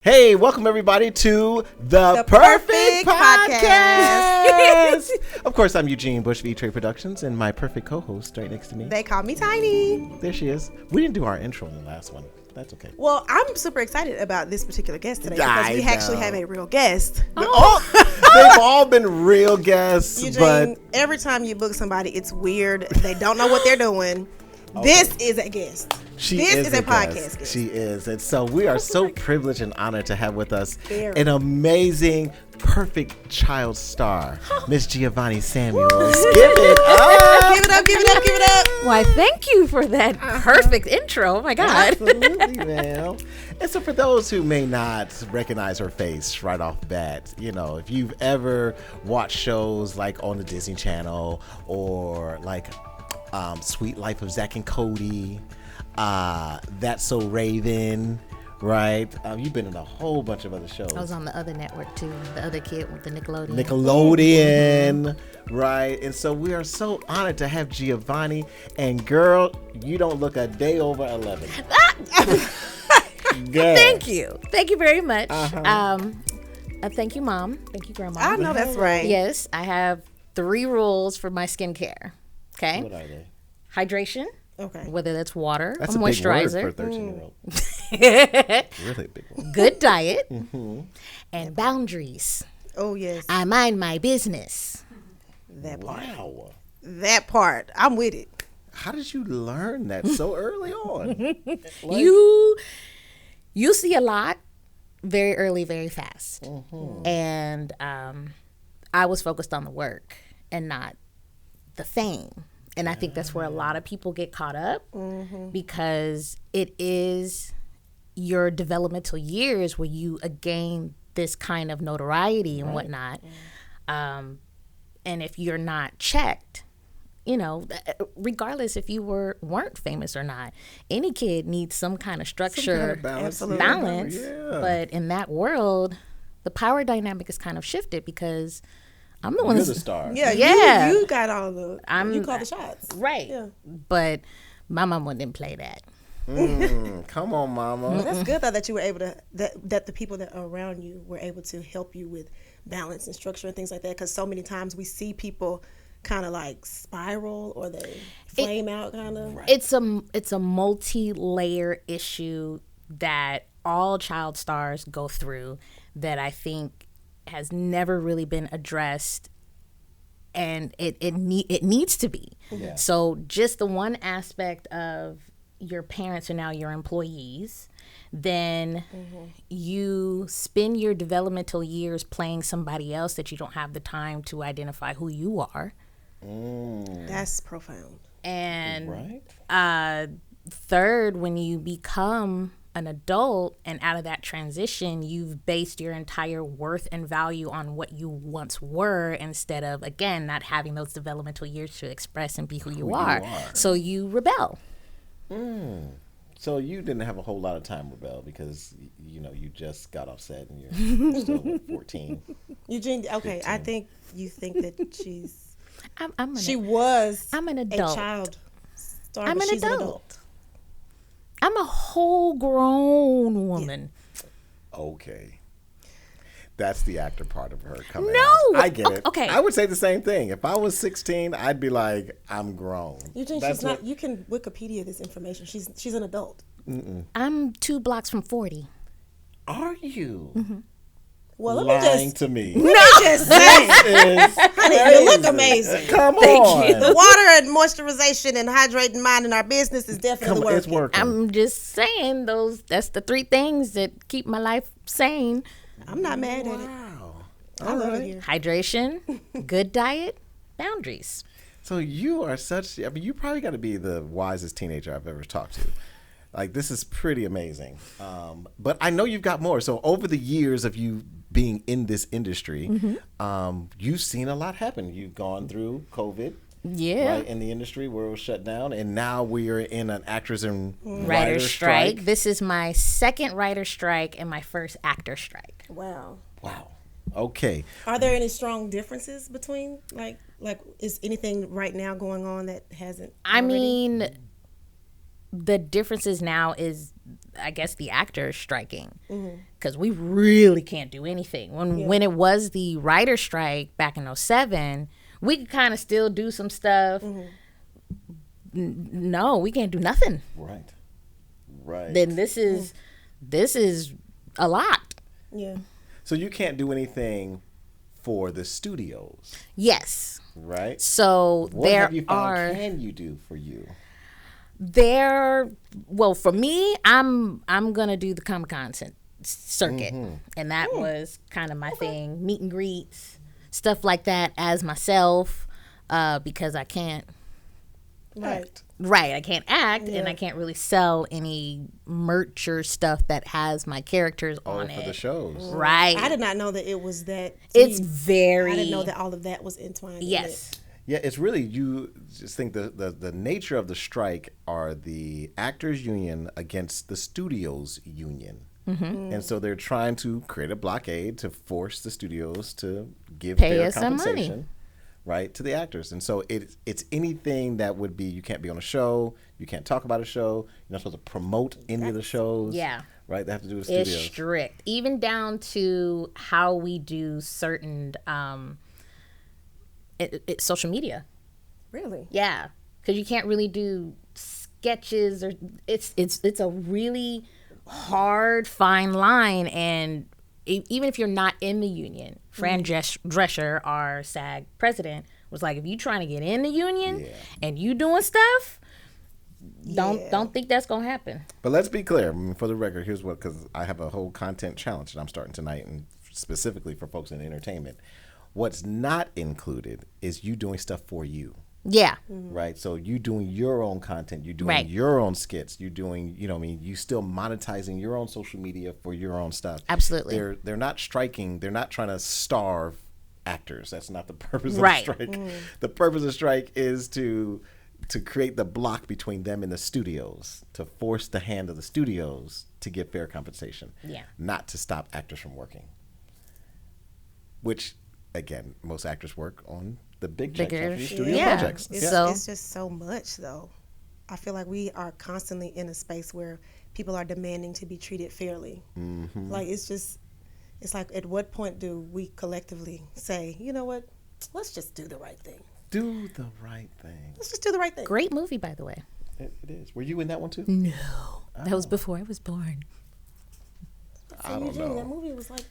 Hey, welcome everybody to the Perfect Podcast. Of course, I'm Eugene Bush of E-Tre Productions, and my perfect co-host right next to me. They call me Tiny. There she is. We didn't do our intro in the last one. That's okay. Well, I'm super excited about this particular guest today because we actually have a real guest. They've all been real guests, Eugene, but every time you book somebody, it's weird. They don't know what they're doing. Okay. This is a guest. This is a podcast guest. She is. And so we are so privileged and honored to have with us an amazing, perfect child star, Miss Giovonnie Samuels. Give it up. Give it up, give it up, give it up. Why, thank you for that perfect intro. Oh, my God. Absolutely, man. And so for those who may not recognize her face right off the bat, you know, if you've ever watched shows like on the Disney Channel or like Sweet Life of Zack and Cody, That's So Raven, right? You've been in a whole bunch of other shows. I was on the other network too, the other kid with the Nickelodeon. Right? And so we are so honored to have Giovonnie. And girl, you don't look a day over 11. Thank you. Thank you very much. Thank you, Mom. Thank you, Grandma. I know that's right. Yes, I have 3 rules for my skincare. Okay. What are they? Hydration. Okay. Whether that's water That's or moisturizer. Big word for a 13-year-old. Really big one. Good diet. And boundaries. Oh, yes. I mind my business. That part. Wow. That part. I'm with it. How did you learn that so early on? You see a lot very early, very fast. And I was focused on the work and not the fame. And I think that's where a lot of people get caught up because it is your developmental years where you gain this kind of notoriety and whatnot. And if you're not checked, you know, regardless if you weren't famous or not, any kid needs some kind of structure, balance. Yeah. But in that world, the power dynamic is kind of shifted because I'm the one You're that's the star. Yeah. You got all the. You call the shots. Right. Yeah. But my mama didn't play that. Come on, mama. Well, that's good though that you were able to that the people that are around you were able to help you with balance and structure and things like that. Because so many times we see people kind of like spiral or they flame out kind of. Right. It's a multi-layer issue that all child stars go through that I think has never really been addressed, and it needs to be. Yeah. So just the one aspect of your parents are now your employees, then you spend your developmental years playing somebody else that you don't have the time to identify who you are. That's profound. And third, when you become an adult and out of that transition, you've based your entire worth and value on what you once were instead of, again, not having those developmental years to express and be who you are. So you rebel. So you didn't have a whole lot of time to rebel because, you know, you just got off set and you're still 14. Eugene, okay, 15. I think you think that I'm an adult. A child star, I'm but an she's an adult. I'm a whole grown woman. Yeah. Okay. That's the actor part of her coming out. I get it. Okay. I would say the same thing. If I was 16, I'd be like, I'm grown. Eugene, she's not. You can Wikipedia this information. She's an adult. I'm 2 blocks from 40. Are you? Well, let lying to me. Let me just say, honey, you look amazing. Come on. Thank you. The water and moisturization and hydrating mind in our business is definitely working. It's working. I'm just saying that's the 3 things that keep my life sane. I'm not mad at it. Wow. I love it here. Hydration, good diet, boundaries. So you are you probably got to be the wisest teenager I've ever talked to. Like, this is pretty amazing. But I know you've got more. So over the years of you being in this industry, you've seen a lot happen. You've gone through COVID. Yeah. Right, in the industry where it was shut down. And now we are in an actors and writer strike. This is my 2nd writer strike and my 1st actor strike. Wow. Okay. Are there any strong differences between, like is anything right now going on that hasn't I mean, the differences now is, I guess, the actors striking, because we really can't do anything. When it was the writer strike back in 2007, we could kind of still do some stuff. No, we can't do nothing. Right. Then this is a lot. Yeah. So you can't do anything for the studios. Yes. Right. So What have you found can you do for you? Well, for me, I'm gonna do the Comic-Con circuit, and that was kind of my thing. Meet and greets, stuff like that, as myself, because I can't. Right, I can't act, and I can't really sell any merch or stuff that has my characters on it. For the shows. Right. I did not know that it was that deep. It's very. I didn't know that all of that was entwined. Yes. In it. Yeah, it's really, you just think the nature of the strike are the actors union against the studios union. And so they're trying to create a blockade to force the studios to give fair compensation, right, to the actors. And so it's anything that would be, you can't be on a show, you can't talk about a show, you're not supposed to promote any of the shows. Yeah. Right, they have to do with the studios. It's strict, even down to how we do certain social media. Really? Yeah, because you can't really do sketches, or it's a really hard fine line. And even if you're not in the union, Fran Drescher, our SAG president, was like, if you trying to get in the union and you doing stuff, don't think that's gonna happen. But let's be clear, for the record, here's what, because I have a whole content challenge that I'm starting tonight, and specifically for folks in entertainment. What's not included is you doing stuff for you. Yeah. Right. So you doing your own content, you doing your own skits, you doing, you still monetizing your own social media for your own stuff. Absolutely. They're not striking. They're not trying to starve actors. That's not the purpose of the strike. The purpose of strike is to create the block between them and the studios, to force the hand of the studios to get fair compensation. Yeah. Not to stop actors from working. Which, again, most actors work on the bigger studio projects. It's just so much, though. I feel like we are constantly in a space where people are demanding to be treated fairly. Like, it's like, at what point do we collectively say, you know what, let's just do the right thing? Do the right thing. Let's just do the right thing. Great movie, by the way. It is. Were you in that one too? No. That was before I was born. I don't know. That movie was like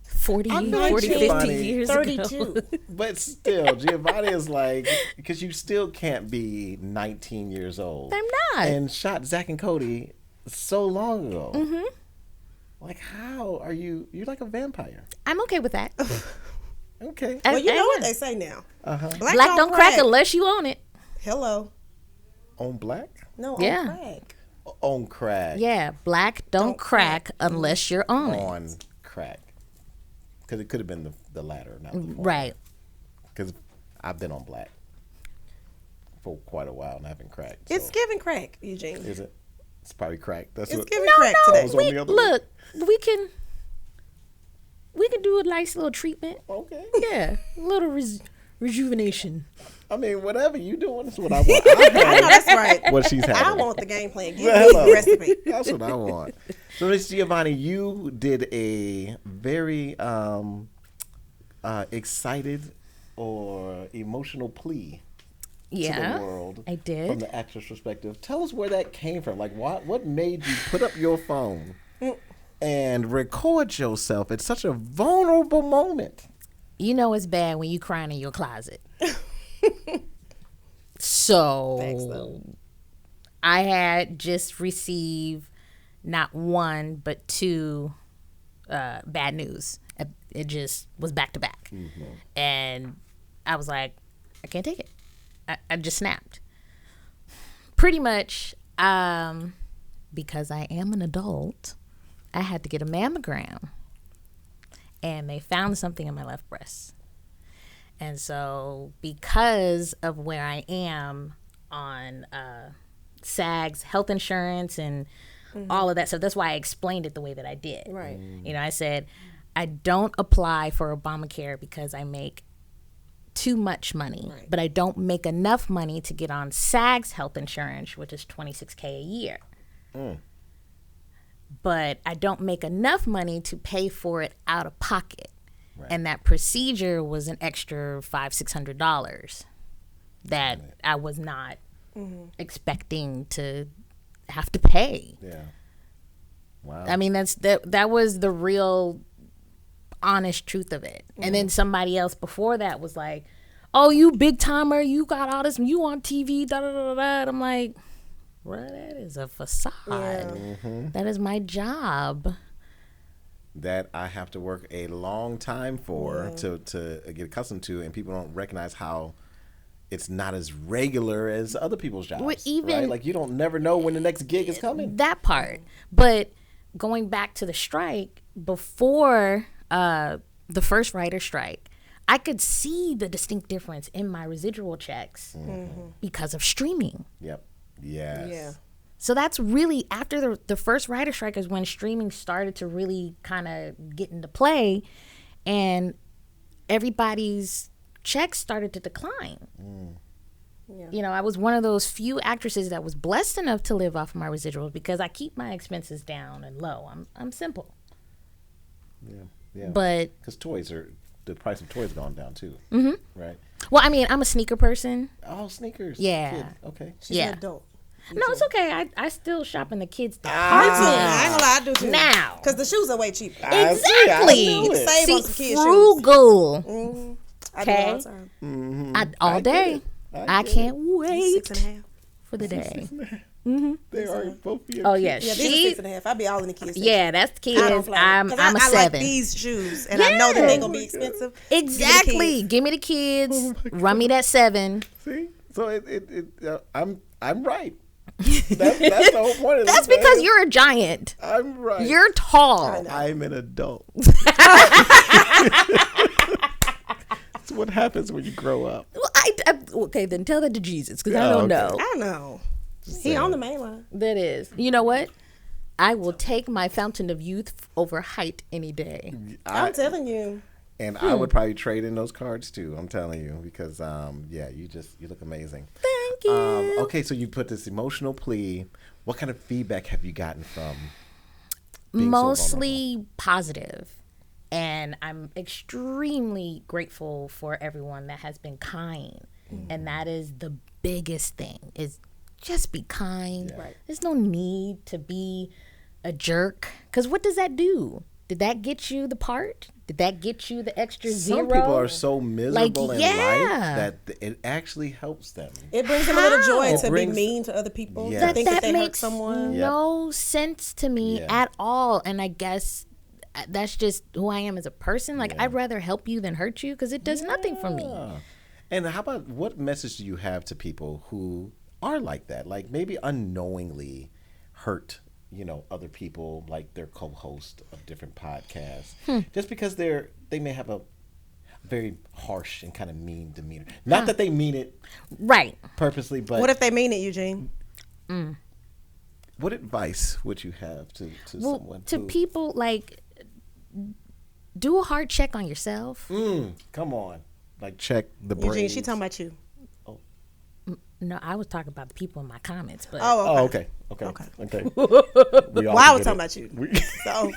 40, 50 years 32. ago. But still, Giovonnie is like, because you still can't be 19 years old. I'm not. And shot Zach and Cody so long ago. Like, how are you? You're like a vampire. I'm okay with that. Okay. Well, you know what they say now. Black don't crack unless you own it. Hello. On black? No, on crack. On crack. Yeah, black don't crack unless you're on it. On crack. Because it could have been the latter, not the former. Right. Because I've been on black for quite a while and I haven't cracked. It's giving crack, Eugene. Is it? It's probably crack. That's it's what. giving crack today. Look, we can do a nice little treatment. Okay. Yeah, a little rejuvenation. I mean, whatever you doing, that's what I want. I know that's right. What she's having. I want the game plan. Give me the recipe. That's what I want. So, Miss Giovonnie, you did a very excited or emotional plea to the world. I did. From the actor's perspective. Tell us where that came from. Like, what made you put up your phone and record yourself at such a vulnerable moment? You know it's bad when you crying in your closet. So I had just received not one but two bad news. It just was back to back. And I was like, I can't take it. I just snapped. Pretty much because I am an adult, I had to get a mammogram. And they found something in my left breast. And so because of where I am on SAG's health insurance and all of that stuff, that's why I explained it the way that I did. Right. You know, I said, I don't apply for Obamacare because I make too much money, Right. but I don't make enough money to get on SAG's health insurance, which is $26K a year. But I don't make enough money to pay for it out of pocket. Right. And that procedure was an extra $500-$600 that I was not expecting to have to pay. Yeah. Wow. I mean, that was the real honest truth of it. And then somebody else before that was like, "Oh, you big timer, you got all this, you on TV, da da da da." And I'm like, "Bro, that is a facade. That is my job." That I have to work a long time for to get accustomed to, and people don't recognize how it's not as regular as other people's jobs. Well, even- right? Like you don't never know when the next gig is coming. That part. But going back to the strike, before the first writer strike, I could see the distinct difference in my residual checks because of streaming. Yep. Yes. Yeah. So that's really after the first writer strike is when streaming started to really kind of get into play, and everybody's checks started to decline. Yeah. You know, I was one of those few actresses that was blessed enough to live off of my residuals because I keep my expenses down and low. I'm simple. Yeah. Yeah. But because the price of toys gone down too. Right. well, I mean, I'm a sneaker person. Oh, sneakers. Yeah. Kid. Okay. She's Yeah. an adult. No, it's okay. I still shop in the kids' Me too. department. I ain't gonna lie, I do too. Now. Because the shoes are way cheaper. Exactly. You can save See, on some kids' shoes. frugal. I do it all Okay. the time. All I get day. it. I can't wait 6.5. for the day. They are both of your Oh kids. yeah, Yeah, these are 6.5. I be all in the kids. section. yeah, that's I don't kids. play. I'm 'Cause a I 7. like these shoes, and I know that they're gonna be expensive. Exactly. Give me the kids. Run me that 7. See, so I'm right. That's the whole point of this. That's because man. you're a giant. I'm right. You're tall. I'm an adult. That's what happens when you grow up. Well, okay, then tell that to Jesus because I Oh, don't okay. know. I don't know. He on the main line. That is. You know what? I will take my fountain of youth over height any day. I'm telling you. And I would probably trade in those cards too. I'm telling you because you look amazing. Thank you. Okay, so you put this emotional plea. What kind of feedback have you gotten from? Being so Mostly positive. And I'm extremely grateful for everyone that has been kind. And that is the biggest thing is just be kind. Yeah. Right. There's no need to be a jerk. Because what does that do? Did that get you the part? Did that get you the extra zero? Some people are so miserable in yeah. life that it actually helps them. It brings them a little joy It to brings- be mean to other people. Yes. To think that they hurt makes someone. no sense to me Yeah. at all. And I guess that's just who I am as a person. Like, I'd rather help you than hurt you because it does nothing for me. And how about what message do you have to people who are like that? Like maybe unknowingly hurt, other people, like their co-host of different podcasts, just because they may have a very harsh and kind of mean demeanor. Not that they mean it Right. purposely, but What if they mean it, Eugene? what advice would you have to someone To who, people, like, do a hard check on yourself. come on, like check the brain? Eugene, she talking about you. No, I was talking about the people in my comments, but Oh, okay. We all Well, I was get talking it. about you. So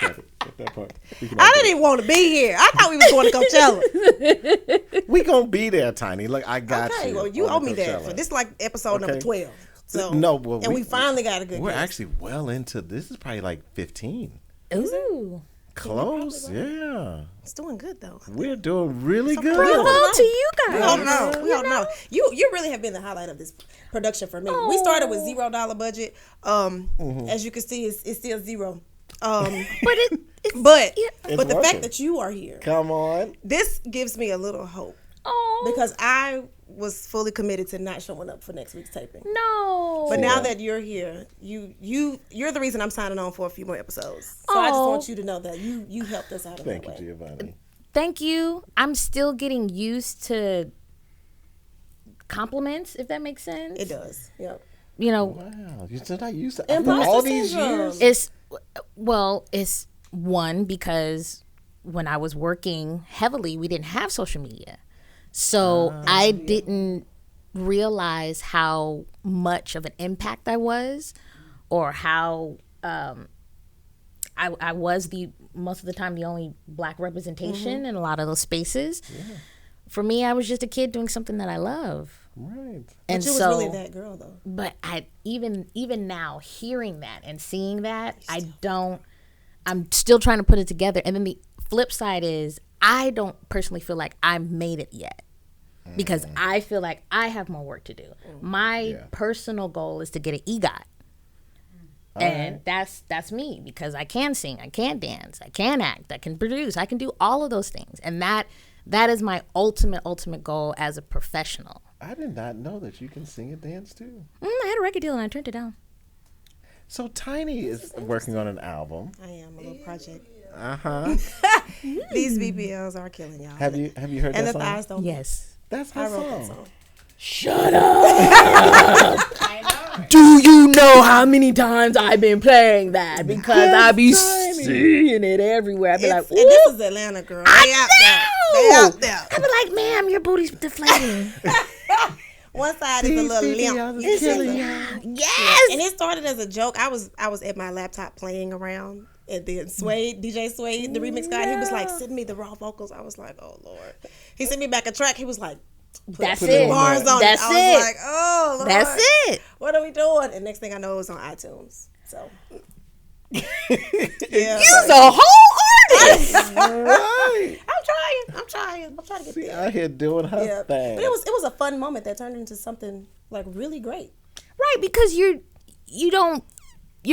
At that part, we can all I get didn't even want to be here. I thought we was going to Coachella. it. We gonna be there, Tiny. Look, I got Okay, you. well, you on owe the me that. Coachella. For this is like episode number Okay. 12. So No, well, and we finally got a good We're guest. actually well into this. Is probably like 15. ooh. Close, yeah. It's doing good though. We're doing really So good. proud. Bravo to you We guys. don't know. We don't know. You really have been the highlight of this production for me. We started with $0 budget. As you can see, it's still zero. But it's But It's the working. fact that you are here, Come on. this gives me a little hope oh because I was fully committed to not showing up for next week's taping. no. But Yeah. now that you're here, you're the reason I'm signing on for a few more episodes. So I just Oh. want you to know that you helped us out in Thank that you, way. Giovonnie. Thank you. I'm still getting used to compliments, if that makes sense. It does. Yep. You know, Wow, you're still not used to after Imposter all these syndrome. years. it's one because when I was working heavily, we didn't have social media. So I didn't realize how much of an impact I was, or how I was the most of the time the only Black representation in a lot of those spaces. Yeah. For me, I was just a kid doing something that I love. Right. And you was really that girl, though. But I even now, hearing that and seeing that, I'm still trying to put it together. And then the flip side is, I don't personally feel like I've made it yet, because I feel like I have more work to do. My personal goal is to get an EGOT. And that's me, because I can sing, I can dance, I can act, I can produce, I can do all of those things. And that is my ultimate goal as a professional. I did not know that you can sing and dance too. I had a record deal and I turned it down. So Tiny is working on an album. I am, a little project. These BBLs are killing y'all. Have you heard and that song? And the thighs don't. Yes. That's my song. Shut up. Do you know how many times I've been playing that? Because I be seeing it everywhere. I be like, ooh. And this is Atlanta, girl. They out there. I be like, ma'am, your booty's deflating. One side is a little limp. Yes. And it started as a joke. I was at my laptop playing around, and then DJ Suede, the remix guy, he was like, send me the raw vocals. I was like, oh Lord. He sent me back a track. He was like, That's it. Bars on That's it. it. I was like, oh Lord. That's it. What are we doing? And next thing I know, it was on iTunes. So You're a whole artist. Right. I'm trying to get there. Out here doing her thing. But it was a fun moment that turned into something like really great. Right, because you're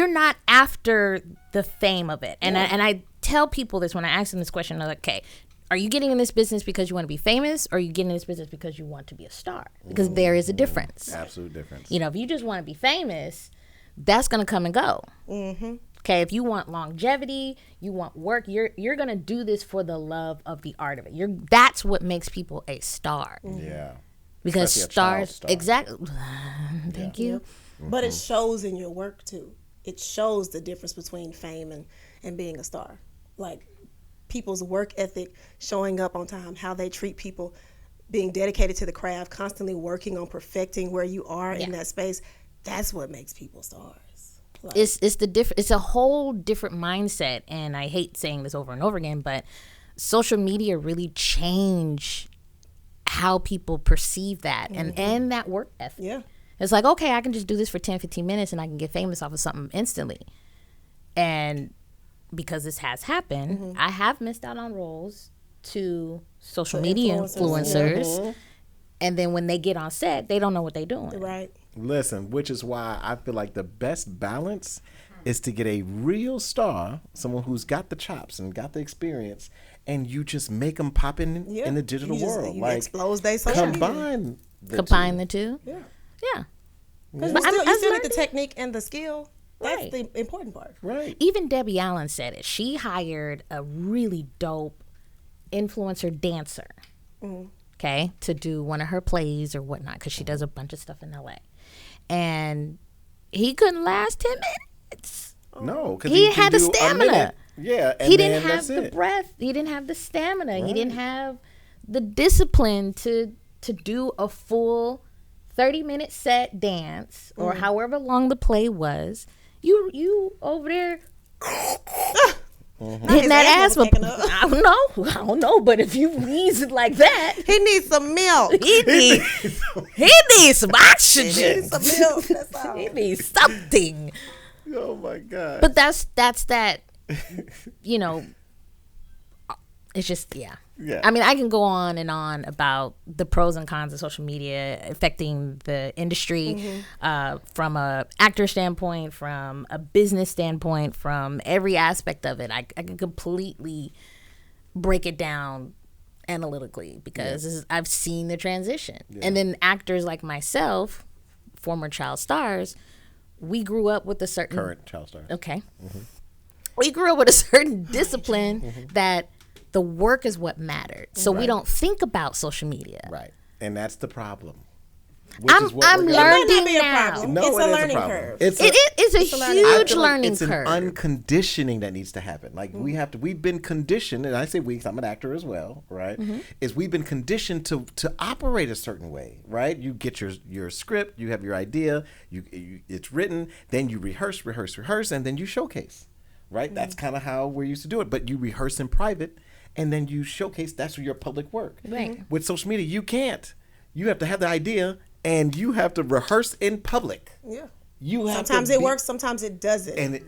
not after the fame of it. And I tell people this when I ask them this question. I'm like, okay, are you getting in this business because you want to be famous, or are you getting in this business because you want to be a star? Because there is a difference. Absolute difference. You know, if you just want to be famous, that's going to come and go. Mm-hmm. Okay, if you want longevity, you want work, you're going to do this for the love of the art of it. That's what makes people a star. Yeah. Because stars, exactly. Thank you. Mm-hmm. But it shows in your work too. It shows the difference between fame and being a star. Like people's work ethic, showing up on time, how they treat people, being dedicated to the craft, constantly working on perfecting where you are in that space. That's what makes people stars. Like, it's a whole different mindset, and I hate saying this over and over again, but social media really changed how people perceive that and that work ethic. Yeah. It's like, okay, I can just do this for 10, 15 minutes and I can get famous off of something instantly. And because this has happened, I have missed out on roles to social media influencers. And then when they get on set, they don't know what they're doing. Right. Listen, which is why I feel like the best balance is to get a real star, someone who's got the chops and got the experience, and you just make them pop in the digital world. Like expose they social combine the two. Yeah. Yeah. Because you still need the technique and the skill. That's the important part. Right. Even Debbie Allen said it. She hired a really dope influencer dancer, okay, to do one of her plays or whatnot, because she does a bunch of stuff in LA. And he couldn't last 10 minutes. No, because he had the stamina. Yeah, and he didn't have the breath. He didn't have the stamina. Right. He didn't have the discipline to do a full 30-minute set dance or however long the play was. You over there hitting that asthma. I don't know, but if you wheeze it like that, he needs some milk. He needs some oxygen. He needs some milk. That's all. He needs something. Oh my God. But that's that. You know, it's just yeah. I mean, I can go on and on about the pros and cons of social media affecting the industry, from a actor standpoint, from a business standpoint, from every aspect of it. I can completely break it down analytically because I've seen the transition. And then actors like myself, former child stars, we grew up with a certain current child stars. Okay. We grew up with a certain discipline that the work is what mattered. So we don't think about social media. Right. And that's the problem. which is what I'm we're It gonna might not learning be a now. problem. No, It's it a is a learning problem. curve. It's It is It's a a learning- I huge feel like learning it's curve. an unconditioning that needs to happen. Like we've been conditioned, and I say we, 'cause I'm an actor as well, right? Is we've been conditioned to operate a certain way, right? You get your script, you have your idea, you it's written, then you rehearse, and then you showcase, right? That's kind of how we're used to do it. But you rehearse in private, and then you showcase. That's your public work. Right. With social media, you can't. You have to have the idea, and you have to rehearse in public. Yeah. You have Sometimes to it be- works, sometimes it doesn't. and it,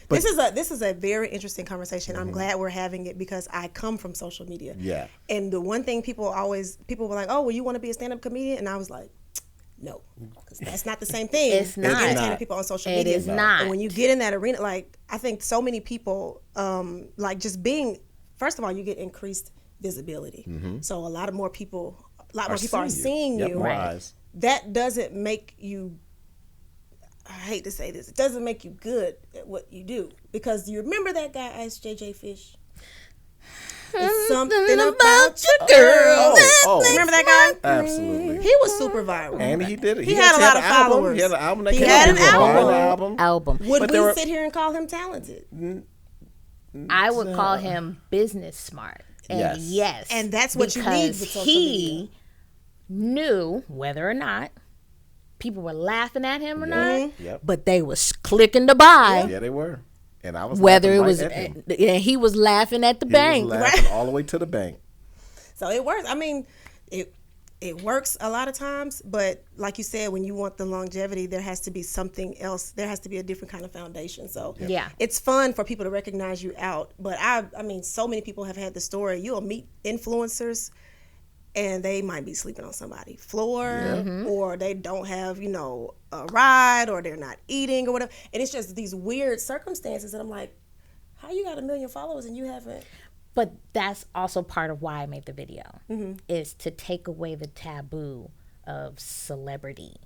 but This is a very interesting conversation. I'm glad we're having it because I come from social media. Yeah. And the one thing people were like, "Oh, well, you want to be a stand-up comedian?" And I was like, "No, because that's not the same thing." It's not. as entertaining not. people on social It media. is not. And when you get in that arena, like I think so many people, like just being, first of all, you get increased visibility. So a lot more people are seeing Yep, you. more eyes. That doesn't make you, I hate to say this, it doesn't make you good at what you do. Because you remember that guy Ice JJ Fish? It's something about your girl. Remember that guy? Absolutely. He was super viral. And he did it. He had a lot of album. followers. He had an album that He came had out. an People were buying album. the Album. Would But we there were- sit here and call him talented? I would call him business smart. And Yes. yes. And that's what you need with because social he media. knew whether or not people were laughing at him or not, Yep. but they was clicking to buy. Yeah, they were. And I was Whether it laughing was, right at him. and he was laughing at the He bank. was laughing all the way to the bank. So it works. I mean, it works a lot of times, but like you said, when you want the longevity, there has to be something else. There has to be a different kind of foundation. So Yeah. it's fun for people to recognize you out. But I mean, so many people have had the story. You'll meet influencers and they might be sleeping on somebody's floor or they don't have, a ride or they're not eating or whatever. And it's just these weird circumstances. And I'm like, how you got 1 million followers and you haven't? But that's also part of why I made the video, is to take away the taboo of celebrity.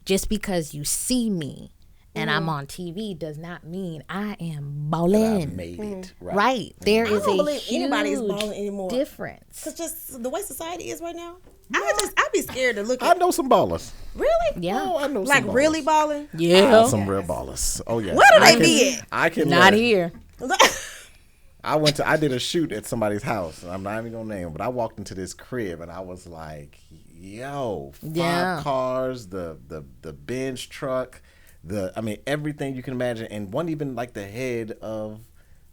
Just because you see me and I'm on TV does not mean I am I balling. made it. Right. There is don't a believe anybody's huge balling anymore. difference. Because just the way society is right now, I'd be scared to look I at. know some ballers. Really? Yeah. Oh, I know Like some ballers. really balling? Yeah. Some real ballers. Oh yeah. Where do I they be at? I can Not look. here. I did a shoot at somebody's house, and I'm not even gonna name it, but I walked into this crib and I was like, yo, 5 Yeah. cars, the Benz truck, everything you can imagine, and one even like the head of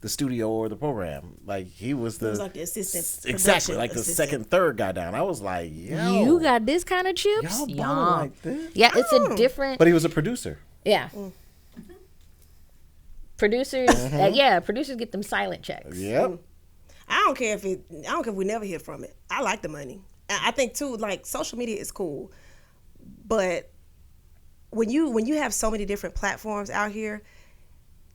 the studio or the program. Like he was was like the assistant exactly, production like the assistant. second, third guy down. I was like, yo, You got this kind of chips? y'all balling Yum. like this? Yeah, it's a different. But he was a producer. Yeah. Producers, producers get them silent checks. Yep. I don't care if we never hear from it. I like the money. I think too, like social media is cool, but when you have so many different platforms out here,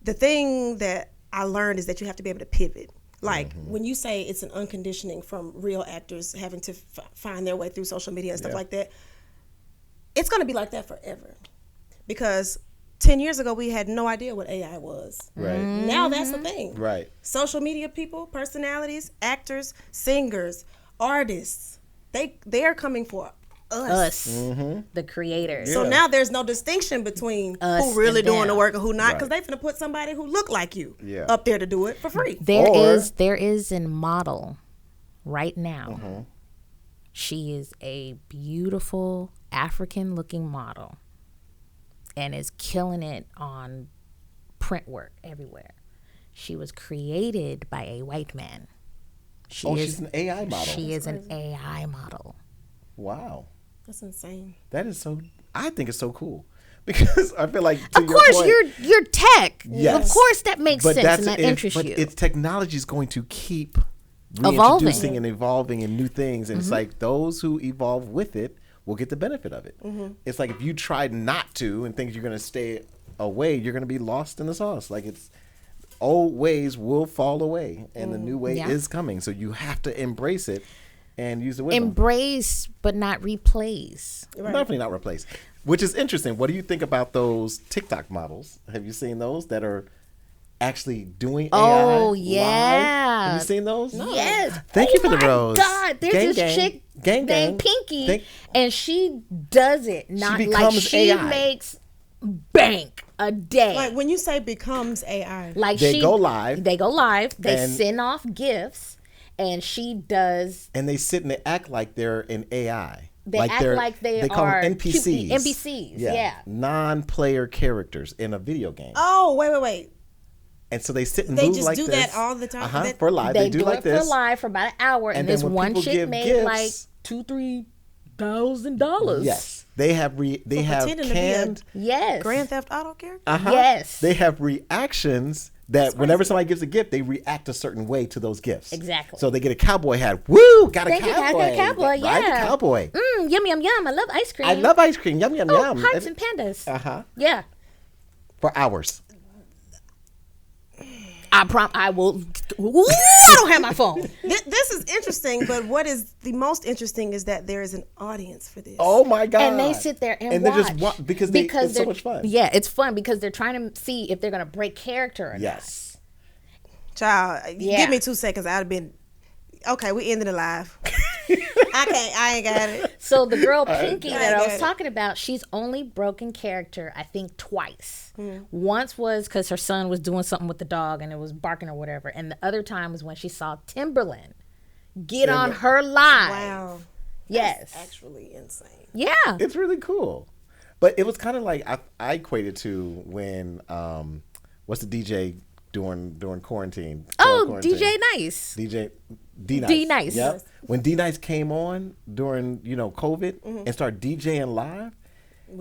the thing that I learned is that you have to be able to pivot. Like when you say it's an unconditioning from real actors having to find their way through social media and stuff Yeah. like that, it's going to be like that forever. Because 10 years ago, we had no idea what AI was. Right. Now that's the thing. Right. Social media people, personalities, actors, singers, artists, they're coming for us. The creators. So now there's no distinction between Us who really and doing them. the work and who not, because Right. they finna put somebody who look like you Yeah. up there to do it for free. There Or- is a model right now. She is a beautiful African looking model and is killing it on print work everywhere. She was created by a white man. She's an AI model. She is an AI model. Wow. That's insane. That is so. I think it's so cool because I feel like to Of course, your point, you're tech. Yes. Of course, that makes but sense that's and that it, interests but you. it's technology is going to keep Evolving. reintroducing and evolving in new things, and it's like those who evolve with it will get the benefit of it. It's like if you try not to and think you're going to stay away, you're going to be lost in the sauce. Like it's old ways will fall away, and the new way Yeah. is coming. So you have to embrace it and use it with them. Embrace, but not replace. Definitely not replace. Which is interesting. What do you think about those TikTok models? Have you seen those that are actually doing AI? Oh live? yeah, Have you seen those? Yes. Thank you for the my rose. God, there's Gang, this gang. chick Gang, gang. named Pinky, Gang. and she does it. Not like becomes she AI. makes bank a day. Like when you say becomes AI, Like They go live. They go live. They And- send off gifts, and she does. And they sit and they act like they're an AI. They act like they call are them NPCs. NPCs, yeah. Non-player characters in a video game. oh wait, And so they sit and They move just like do this. that all the time? That- For live. They They do do like it this. for live for about an hour, and And then this when one people chick give made gifts- like $2,000-3,000. Yes. They have pretending to be a- canned. Yes. Grand Theft Auto character. Yes. They have reactions that whenever somebody gives a gift, they react a certain way to those gifts. Exactly. So they get a cowboy hat. Woo! Got a Thank you, cowboy. got a cowboy, Ride the yeah. cowboy. Yum yum yum! I love ice cream. I love ice cream. Yum, yum, yum. Hearts and pandas. Uh-huh. Yeah. For hours. I will. Ooh, I don't have my phone. This is interesting, but what is the most interesting is that there is an audience for this. Oh, my God. And they sit there and they watch. just watch because it's so they're- much fun. Yeah, it's fun because they're trying to see if they're going to break character or Yes. Child, Yeah. give me 2 seconds. I'd have been okay. We ended it live. I ain't got it. not. So the girl Pinky I that I got was it. talking about, she's only broken character, I think, twice. Hmm. Once was because her son was doing something with the dog and it was barking or whatever. And the other time was when she saw Timberland get on her live. Wow. Yes. Actually insane. Yeah. It's really cool. But it was kind of like I equated to when what's the DJ during quarantine? Oh, Quarantine? DJ Nice. DJ D Nice. D Nice. Yep. When D Nice came on during COVID and started DJing live,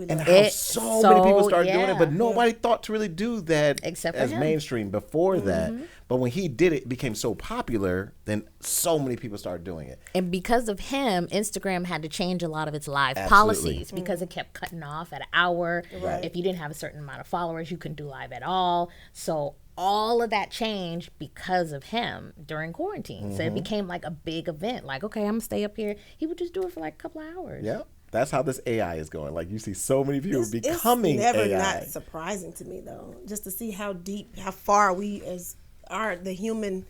and how it. so many people started doing Yeah. it, but nobody thought to really do that Except for as him. mainstream before that. But when he did it, it became so popular, then so many people started doing it. And because of him, Instagram had to change a lot of its live Absolutely. policies because it kept cutting off at an hour. Right. If you didn't have a certain amount of followers, you couldn't do live at all. So all of that changed because of him during quarantine. So it became like a big event. Like, okay, I'm going to stay up here. He would just do it for like a couple of hours. Yeah. That's how this AI is going. Like you see so many people It's becoming never AI. not surprising to me though, just to see how deep, how far we as the human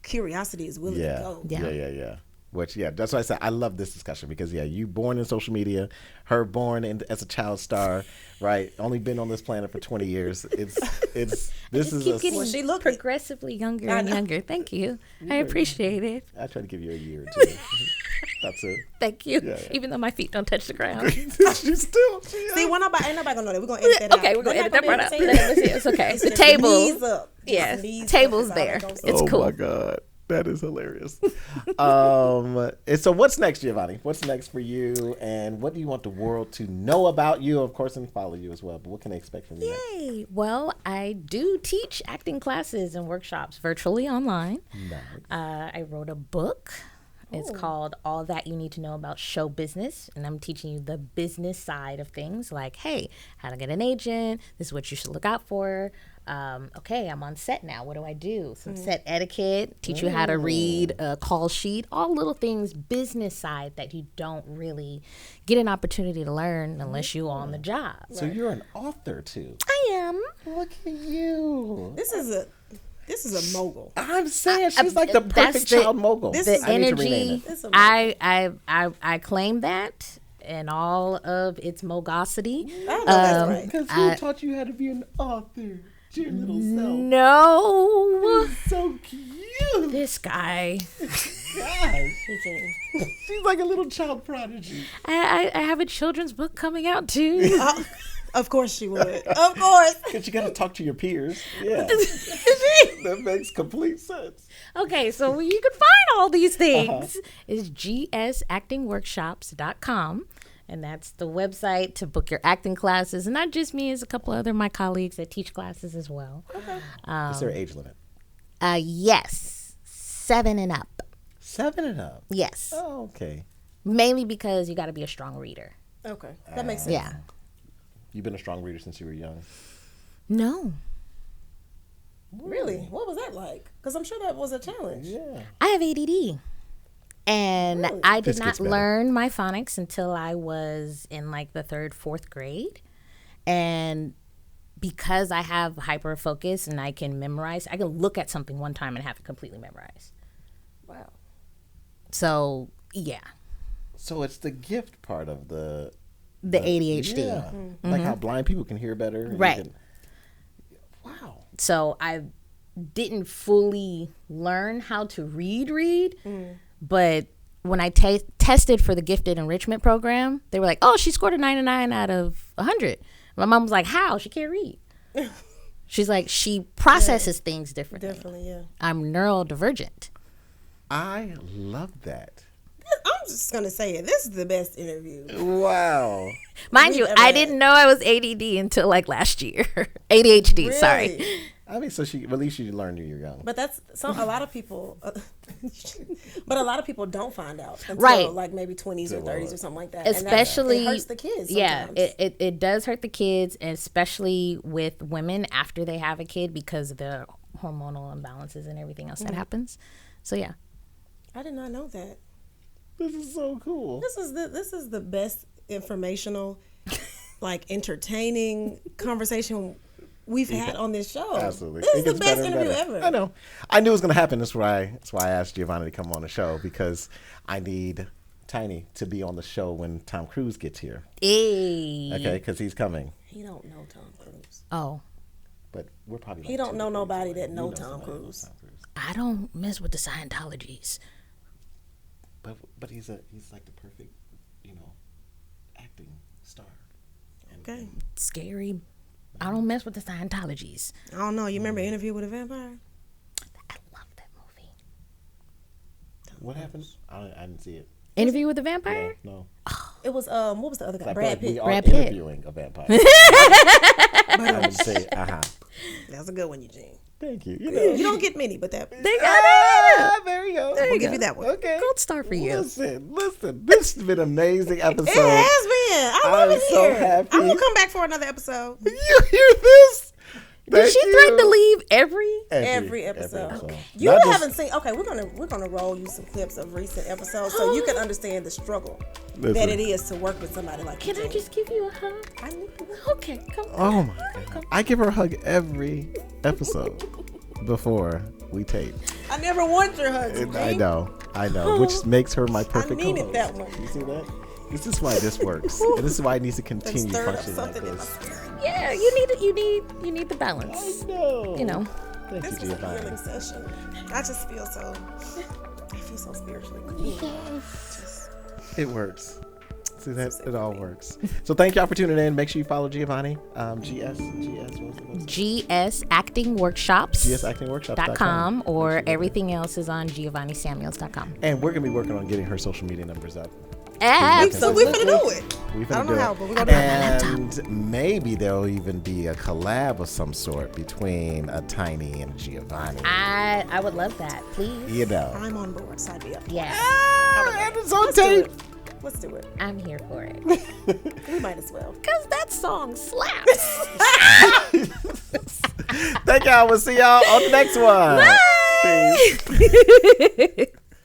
curiosity is willing to go. Yeah. Which, that's why I said I love this discussion because, you born in social media, her born as a child star, right? Only been on this planet for 20 years. This is Keep getting she looked- progressively younger and younger. Thank you. I appreciate it. I try to give you a year or two. That's it. Thank you. Yeah. Even though my feet don't touch the ground. She still. See, ain't nobody gonna know that. We're gonna edit that out. Okay, we're going to edit that part out. We're not gonna be able to say It's okay. that. The Just table. knees up. Just Yes. knees up. Table's That's all there. that goes It's on. cool. Oh my God. That is hilarious. And so what's next, Giovonnie? What's next for you? And what do you want the world to know about you, of course, and follow you as well? But what can they expect from you next? Yay. Well, I do teach acting classes and workshops virtually online. Nice. I wrote a book. It's called All That You Need to Know About Show Business. And I'm teaching you the business side of things like, hey, how to get an agent. This is what you should look out for. Okay, I'm on set now. What do I do? Some set etiquette, teach you how to read a call sheet, all little things, business side that you don't really get an opportunity to learn unless you're on the job. So you're an author too. I am. Look at you. This is a mogul. I'm saying she's like the that's perfect the- child mogul. this The is- I need to rename energy, it. It's a I claim that and all of its mogosity. I don't know if that's right. Because who taught you how to be an author? Your little self. No. So cute. This guy. Gosh. She's like a little child prodigy. I have a children's book coming out too. Of course she would. Of course. Because you got to talk to your peers. Yeah. That makes complete sense. Okay, so where you can find all these things is gsactingworkshops.com. And that's the website to book your acting classes. And not just me, it's a couple other my colleagues that teach classes as well. Is there an age limit? Yes, 7 and up. 7 and up. Yes, Oh, okay. mainly because you got to be a strong reader. Okay. That makes sense. Yeah. You've been a strong reader since you were young. No, Really? What was that like? Because I'm sure that was a challenge. Yeah. I have ADD. And Really? I did This not gets better. learn my phonics until I was in like the 3rd, 4th grade. And because I have hyper focus and I can memorize, I can look at something one time and have it completely memorized. Wow. So, yeah. So it's the gift part of the ADHD. Yeah. Like how blind people can hear better. and you Right. can- wow. So I didn't fully learn how to read, but when I tested for the gifted enrichment program, they were like, "Oh, she scored a 99 out of 100." My mom was like, "How? She can't read." She's like, she processes things differently. Definitely, yeah. I'm neurodivergent. I love that. I'm just gonna say it. This is the best interview. Wow. Mind you, ever I had. didn't know I was ADD until like last year. ADHD, sorry. Really? I mean, so at least you learned when you're young. But that's a lot of people. But a lot of people don't find out until Right. like maybe 20s or 30s or something like that. Especially, and it hurts the kids. yeah, Sometimes. it does hurt the kids, and especially with women after they have a kid because of the hormonal imbalances and everything else that happens. So yeah, I did not know that. This is so cool. This is the best informational, like entertaining conversation we've had on this show. Absolutely. This It is the gets best better and interview better. ever. I know. I knew it was going to happen. That's why I asked Giovonnie to come on the show, because I need Tiny to be on the show when Tom Cruise gets here. hey, Okay, because he's coming. He don't know Tom Cruise. oh, But we're probably He don't know nobody that know Tom somebody Cruise. Tom Cruise. I don't mess with the Scientologies. But he's like the perfect, acting star. Okay. Scary. I don't mess with the Scientologies. I don't know. You remember Interview with a Vampire? I love that movie. What happened? I didn't see it. Interview with the Vampire? No. It was what was the other guy? I feel Brad like we Pitt. are Brad Pitt. interviewing a vampire. I didn't say That's a good one, Eugene. Thank you. You don't get many, but that They got it. Ah, there you go. we'll give you that one. Okay. Gold star for you. Listen. This has been an amazing episode. It has been. I love I'm it so here. happy. I'm gonna come back for another episode. You hear this? Did Thank she you. threaten to leave every? Every episode. Okay. You Not just- haven't seen. Okay, we're gonna roll you some clips of recent episodes so you can understand the struggle Listen. that it is to work with somebody like Can I Eugene. just give you a hug? I knew you would. Okay, come. Oh my god! I give her a hug every episode before we tape. I never want your hugs. I Eugene. know, which makes her my perfect needed co-host. that one. You see that? This is why this works, and this is why it needs to Done continue stirred up functioning like something in my this. spirit. Yeah, you need the balance. I know. You know. Thank This you, was a healing Giovonnie. session. I just feel so. I feel so spiritually clean. Just, It works. See that? It all works. So thank y'all for tuning in. Make sure you follow Giovonnie. GS. What was it? GSactingworkshops.com or everything else is on GiovonnieSamuels.com. And we're gonna be working on getting her social media numbers up. so we're gonna do it. We I finna don't know do how, it. but we're gonna do it. And maybe there'll even be a collab of some sort between a Tiny and Giovonnie. I would love that, please. You know. I'm on board. Side me up. Yeah, And it's on Let's do tape. it. Let's do it. I'm here for it. We might as well. Cause that song slaps. Thank y'all. We'll see y'all on the next one. Bye. Peace.